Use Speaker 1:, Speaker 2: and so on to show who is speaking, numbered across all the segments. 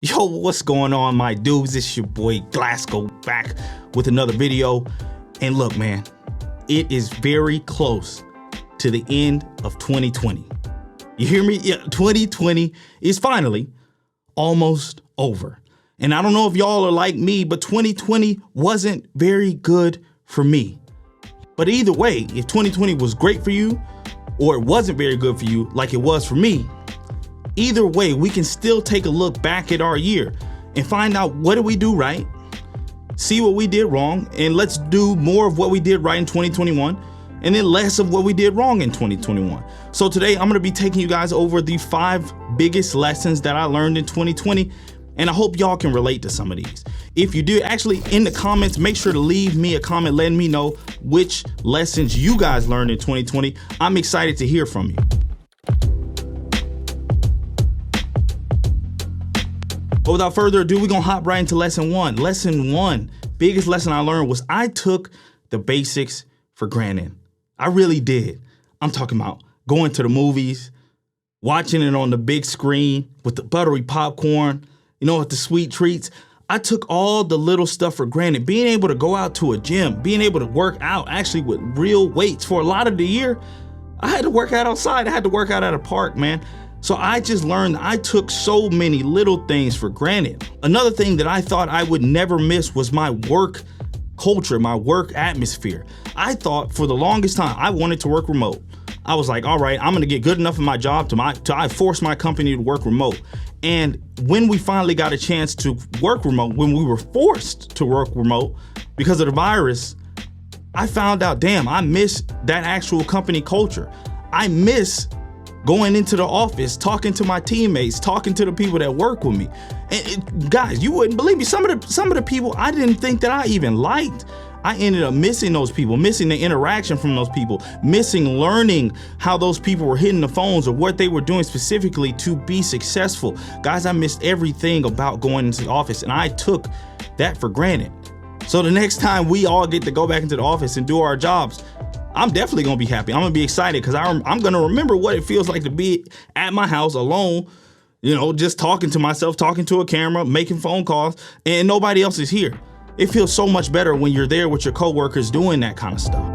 Speaker 1: Yo, what's going on, my dudes? It's your boy Glasgow back with another video. And look, man, it is very close to the end of 2020. You hear me? Yeah, 2020 is finally almost over. And I don't know if y'all are like me, but 2020 wasn't very good for me. But either way, if 2020 was great for you or it wasn't very good for you like it was for me, either way, we can still take a look back at our year and find out what did we do right, see what we did wrong, and let's do more of what we did right in 2021 and then less of what we did wrong in 2021. So today I'm gonna be taking you guys over the 5 biggest lessons that I learned in 2020, and I hope y'all can relate to some of these. If you do, actually in the comments, make sure to leave me a comment letting me know which lessons you guys learned in 2020. I'm excited to hear from you. But without further ado, we're gonna hop right into lesson 1. Lesson 1, biggest lesson I learned was I took the basics for granted. I really did. I'm talking about going to the movies, watching it on the big screen with the buttery popcorn, with the sweet treats. I took all the little stuff for granted. Being able to go out to a gym, being able to work out actually with real weights. For a lot of the year, I had to work out outside. I had to work out at a park, man. So I just learned I took so many little things for granted. Another thing that I thought I would never miss was my work culture, my work atmosphere. I thought for the longest time I wanted to work remote. I was like, all right, I'm gonna get good enough in my job to force my company to work remote. And when we finally got a chance to work remote, when we were forced to work remote because of the virus, I found out, damn, I miss that actual company culture. I miss going into the office, talking to my teammates, talking to the people that work with me. And guys, you wouldn't believe me. Some of the people I didn't think that I even liked. I ended up missing those people, missing the interaction from those people, missing learning how those people were hitting the phones or what they were doing specifically to be successful. Guys, I missed everything about going into the office, and I took that for granted. So the next time we all get to go back into the office and do our jobs, I'm definitely gonna be happy. I'm gonna be excited because I'm gonna remember what it feels like to be at my house alone, just talking to myself, talking to a camera, making phone calls, and nobody else is here. It feels so much better when you're there with your coworkers doing that kind of stuff.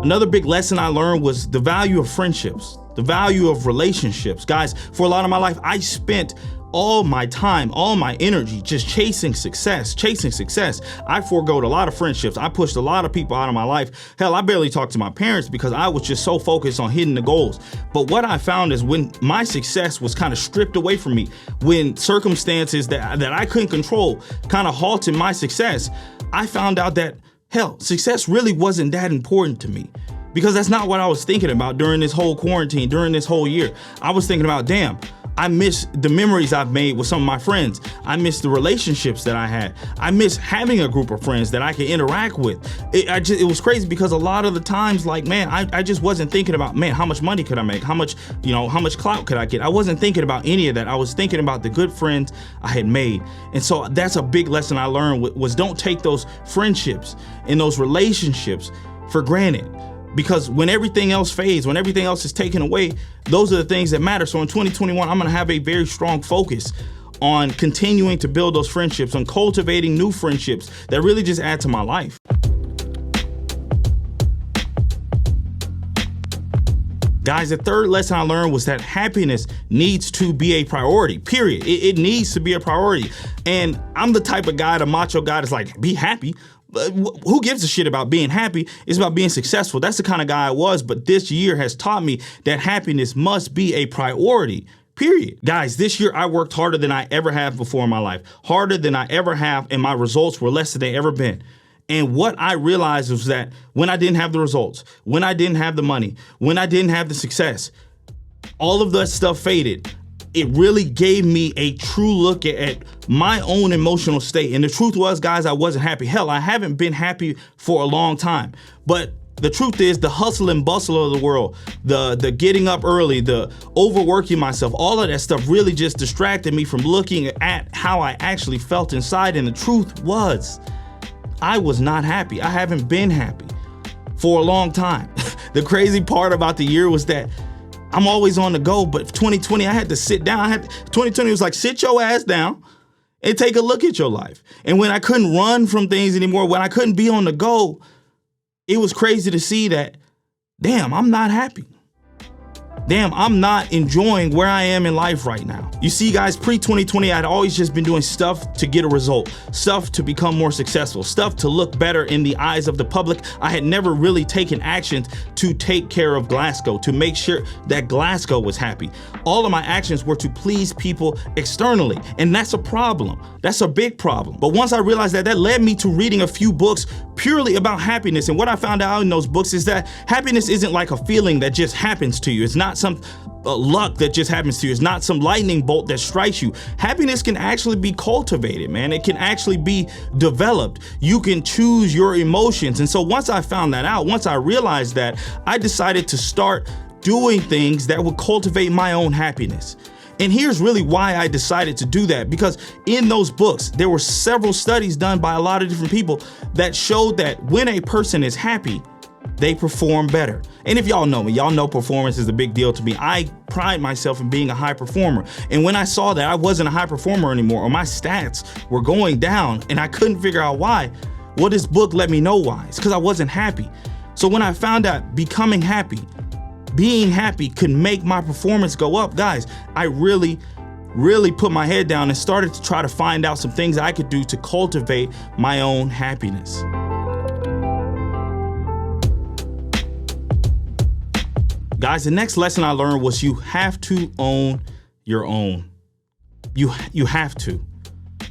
Speaker 1: Another big lesson I learned was the value of friendships, the value of relationships. Guys, for a lot of my life, I spent all my time, all my energy just chasing success. I forgoed a lot of friendships. I pushed a lot of people out of my life. Hell, I barely talked to my parents because I was just so focused on hitting the goals. But what I found is when my success was kind of stripped away from me, when circumstances that I couldn't control kind of halted my success, I found out that, hell, success really wasn't that important to me. Because that's not what I was thinking about during this whole quarantine, during this whole year. I was thinking about, damn, I miss the memories I've made with some of my friends. I miss the relationships that I had. I miss having a group of friends that I could interact with. It was crazy because a lot of the times, like, man, I just wasn't thinking about, man, how much money could I make? How much clout could I get? I wasn't thinking about any of that. I was thinking about the good friends I had made. And so that's a big lesson I learned was don't take those friendships and those relationships for granted. Because when everything else fades, when everything else is taken away, those are the things that matter. So in 2021, I'm gonna have a very strong focus on continuing to build those friendships, on cultivating new friendships that really just add to my life. Guys, the third lesson I learned was that happiness needs to be a priority, period. It needs to be a priority. And I'm the type of guy, the macho guy that's like, be happy. Who gives a shit about being happy? It's about being successful. That's the kind of guy I was, but this year has taught me that happiness must be a priority, period. Guys, this year I worked harder than I ever have before in my life, harder than I ever have, and my results were less than they ever been. And what I realized was that when I didn't have the results, when I didn't have the money, when I didn't have the success, all of that stuff faded. It really gave me a true look at my own emotional state. And the truth was, guys, I wasn't happy. Hell, I haven't been happy for a long time. But the truth is, the hustle and bustle of the world, the getting up early, the overworking myself, all of that stuff really just distracted me from looking at how I actually felt inside. And the truth was, I was not happy. I haven't been happy for a long time. The crazy part about the year was that I'm always on the go, but 2020, I had to sit down. 2020 was like, sit your ass down and take a look at your life. And when I couldn't run from things anymore, when I couldn't be on the go, it was crazy to see that, damn, I'm not happy. Damn, I'm not enjoying where I am in life right now. You see, guys, pre-2020, I'd always just been doing stuff to get a result, stuff to become more successful, stuff to look better in the eyes of the public. I had never really taken actions to take care of Glasgow, to make sure that Glasgow was happy. All of my actions were to please people externally, and that's a problem. That's a big problem. But once I realized that, that led me to reading a few books purely about happiness. And what I found out in those books is that happiness isn't like a feeling that just happens to you. It's not some luck that just happens to you. It's not some lightning bolt that strikes you. Happiness can actually be cultivated, man. It can actually be developed. You can choose your emotions. And so once I found that out, once I realized that, I decided to start doing things that would cultivate my own happiness. And here's really why I decided to do that, because in those books, there were several studies done by a lot of different people that showed that when a person is happy, they perform better. And if y'all know me, y'all know performance is a big deal to me. I pride myself in being a high performer. And when I saw that I wasn't a high performer anymore, or my stats were going down and I couldn't figure out why, well, this book let me know why. It's because I wasn't happy. So when I found out becoming happy, being happy could make my performance go up, guys, I really put my head down and started to try to find out some things I could do to cultivate my own happiness. Guys, the next lesson I learned was you have to own your own. You have to.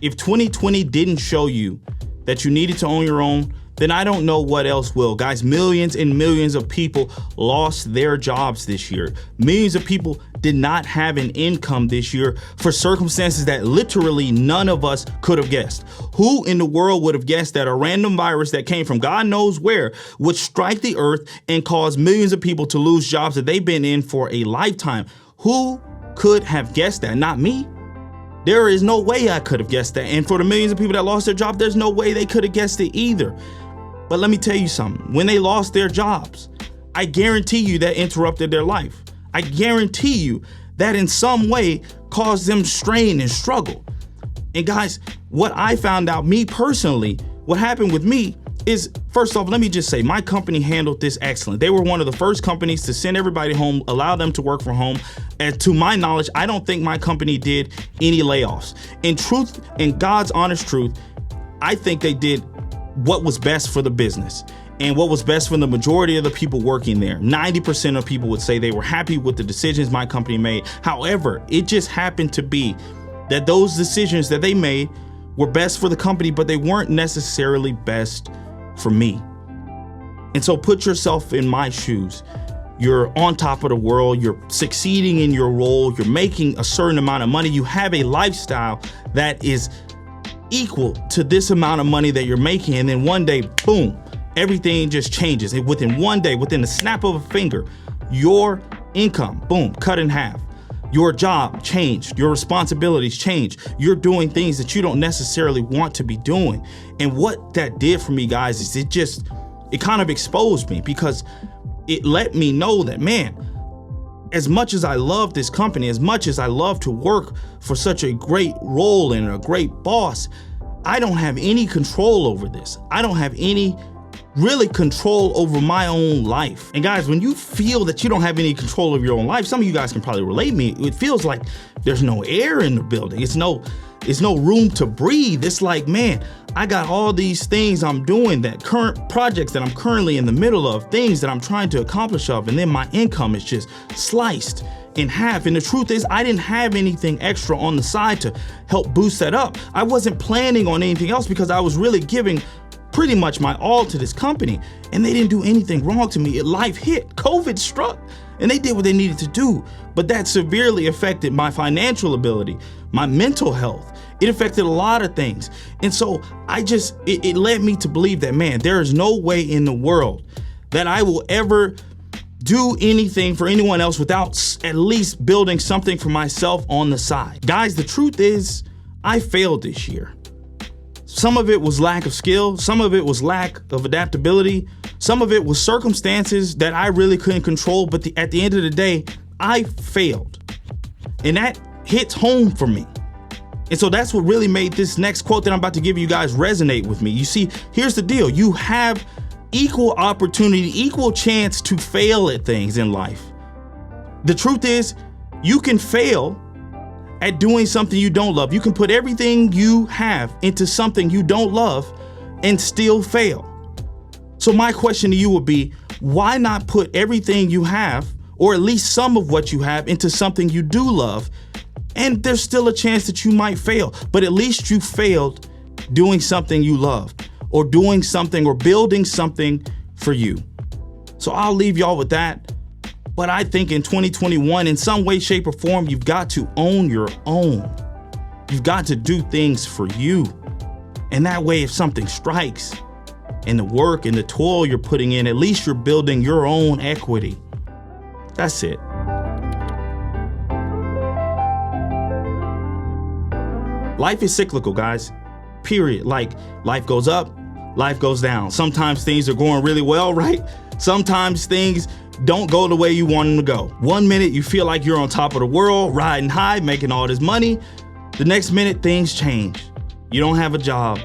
Speaker 1: If 2020 didn't show you that you needed to own your own, then I don't know what else will. Guys, millions and millions of people lost their jobs this year. Millions of people did not have an income this year for circumstances that literally none of us could have guessed. Who in the world would have guessed that a random virus that came from God knows where would strike the earth and cause millions of people to lose jobs that they've been in for a lifetime? Who could have guessed that? Not me. There is no way I could have guessed that. And for the millions of people that lost their job, there's no way they could have guessed it either. But let me tell you something. When they lost their jobs, I guarantee you that interrupted their life. I guarantee you that in some way caused them strain and struggle. And guys, what I found out, me personally, what happened with me is, first off, let me just say, my company handled this excellent. They were one of the first companies to send everybody home, allow them to work from home. And to my knowledge, I don't think my company did any layoffs. In truth, in God's honest truth, I think they did what was best for the business and what was best for the majority of the people working there. 90% of people would say they were happy with the decisions my company made. However, it just happened to be that those decisions that they made were best for the company, but they weren't necessarily best for me. And so put yourself in my shoes. You're on top of the world. You're succeeding in your role. You're making a certain amount of money. You have a lifestyle that is equal to this amount of money that you're making, and then one day, boom, everything just changes. And within one day, within the snap of a finger, your income, boom, cut in half. Your job changed, your responsibilities changed. You're doing things that you don't necessarily want to be doing. And what that did for me, guys, is it kind of exposed me, because it let me know that, man, as much as I love this company, as much as I love to work for such a great role and a great boss, I don't have any control over this. I don't have any really control over my own life. And guys, when you feel that you don't have any control over your own life, some of you guys can probably relate me. It feels like there's no air in the building. It's no room to breathe. It's like, man, I got all these things I'm doing, that current projects that I'm currently in the middle of, things that I'm trying to accomplish of, and then my income is just sliced in half. And the truth is, I didn't have anything extra on the side to help boost that up. I wasn't planning on anything else because I was really giving pretty much my all to this company, and they didn't do anything wrong to me. Life hit, COVID struck, and they did what they needed to do. But that severely affected my financial ability, my mental health. It affected a lot of things. And so it led me to believe that, man, there is no way in the world that I will ever do anything for anyone else without at least building something for myself on the side. Guys, the truth is, I failed this year. Some of it was lack of skill. Some of it was lack of adaptability. Some of it was circumstances that I really couldn't control. But at the end of the day, I failed. And that hits home for me. And so that's what really made this next quote that I'm about to give you guys resonate with me. You see, here's the deal. You have equal opportunity, equal chance to fail at things in life. The truth is, you can fail at doing something you don't love. You can put everything you have into something you don't love and still fail. So my question to you would be, why not put everything you have, or at least some of what you have, into something you do love? And there's still a chance that you might fail, but at least you failed doing something you love, or doing something or building something for you. So I'll leave y'all with that. But I think in 2021, in some way, shape, or form, you've got to own your own. You've got to do things for you. And that way, if something strikes, and the work and the toil you're putting in, at least you're building your own equity. That's it. Life is cyclical, guys. Period. Like, life goes up, life goes down. Sometimes things are going really well, right? Sometimes things don't go the way you want them to go. 1 minute you feel like you're on top of the world, riding high, making all this money. The next minute things change. You don't have a job.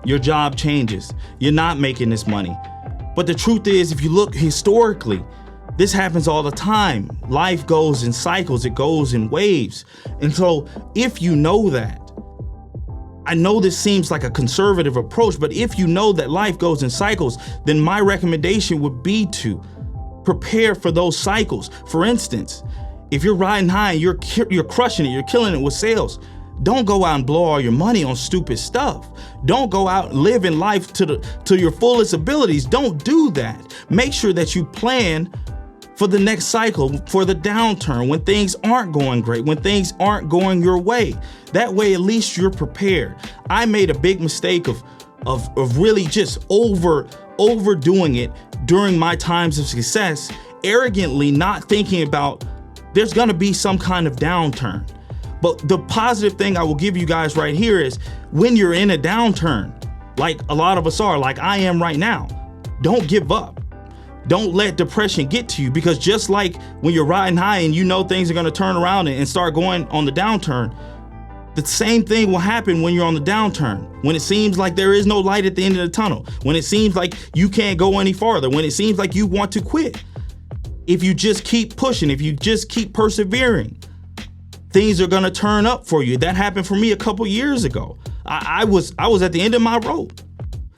Speaker 1: Your job changes. You're not making this money. But the truth is, if you look historically, this happens all the time. Life goes in cycles. It goes in waves. And so if you know that, I know this seems like a conservative approach, but if you know that life goes in cycles, then my recommendation would be to prepare for those cycles. For instance, if you're riding high and you're crushing it, you're killing it with sales, don't go out and blow all your money on stupid stuff. Don't go out living life to your fullest abilities. Don't do that. Make sure that you plan for the next cycle, for the downturn, when things aren't going great, when things aren't going your way. That way, at least you're prepared. I made a big mistake of really just overdoing it during my times of success, arrogantly not thinking about there's gonna be some kind of downturn. But the positive thing I will give you guys right here is, when you're in a downturn, like a lot of us are, like I am right now, don't give up. Don't let depression get to you, because just like when you're riding high and you know things are going to turn around and start going on the downturn, the same thing will happen when you're on the downturn. When it seems like there is no light at the end of the tunnel, when it seems like you can't go any farther, when it seems like you want to quit. If you just keep pushing, if you just keep persevering, things are going to turn up for you. That happened for me a couple years ago. I was at the end of my rope,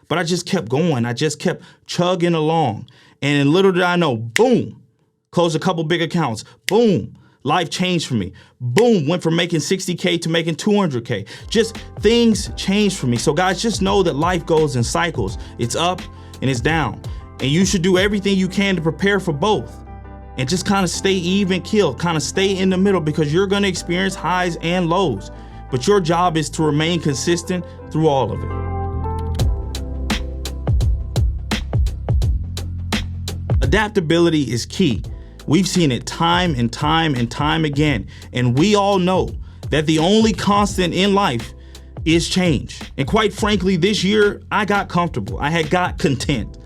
Speaker 1: but I just kept going. I just kept chugging along. And little did I know, boom, closed a couple big accounts. Boom, life changed for me. Boom, went from making 60K to making 200K. Just things changed for me. So guys, just know that life goes in cycles. It's up and it's down. And you should do everything you can to prepare for both. And just kind of stay even keel, kind of stay in the middle, because you're going to experience highs and lows. But your job is to remain consistent through all of it. Adaptability is key. We've seen it time and time and time again. And we all know that the only constant in life is change. And quite frankly, this year, I got comfortable. I had got content.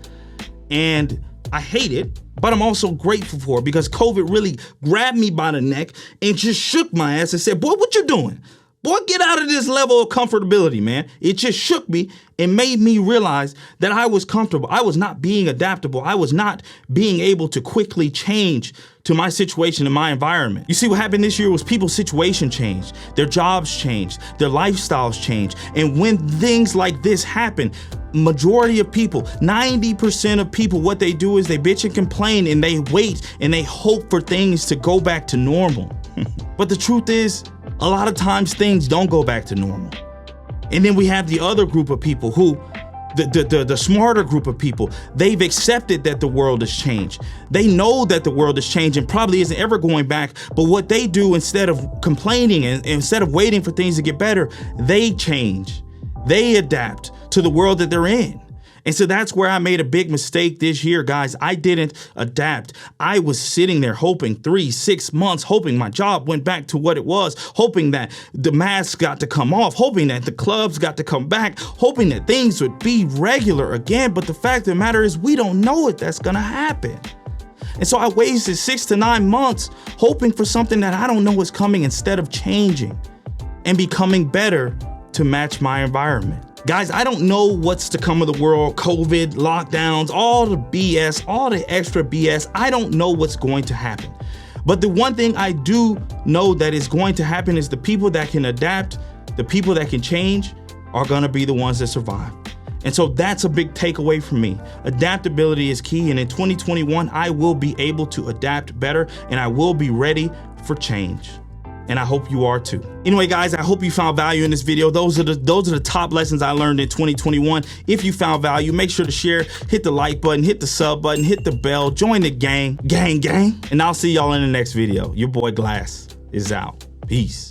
Speaker 1: And I hate it, but I'm also grateful for it, because COVID really grabbed me by the neck and just shook my ass and said, boy, what you doing? Boy, get out of this level of comfortability, man. It just shook me and made me realize that I was comfortable. I was not being adaptable. I was not being able to quickly change to my situation and my environment. You see, what happened this year was people's situation changed. Their jobs changed. Their lifestyles changed. And when things like this happen, majority of people, 90% of people, what they do is they bitch and complain, and they wait and they hope for things to go back to normal. But the truth is, a lot of times things don't go back to normal. And then we have the other group of people who, the smarter group of people, they've accepted that the world has changed. They know that the world has changed and probably isn't ever going back. But what they do, instead of complaining and instead of waiting for things to get better, they change. They adapt to the world that they're in. And so that's where I made a big mistake this year, guys. I didn't adapt. I was sitting there hoping 3-6 months, hoping my job went back to what it was, hoping that the masks got to come off, hoping that the clubs got to come back, hoping that things would be regular again. But the fact of the matter is, we don't know if that's going to happen. And so I wasted 6 to 9 months hoping for something that I don't know is coming instead of changing and becoming better to match my environment. Guys, I don't know what's to come of the world, COVID, lockdowns, all the BS, all the extra BS. I don't know what's going to happen. But the one thing I do know that is going to happen is the people that can adapt, the people that can change are gonna be the ones that survive. And so that's a big takeaway from me. Adaptability is key, and in 2021, I will be able to adapt better and I will be ready for change. And I hope you are too. Anyway, guys, I hope you found value in this video. Those are the top lessons I learned in 2021. If you found value, make sure to share, hit the like button, hit the sub button, hit the bell, join the gang. And I'll see y'all in the next video. Your boy Glass is out. Peace.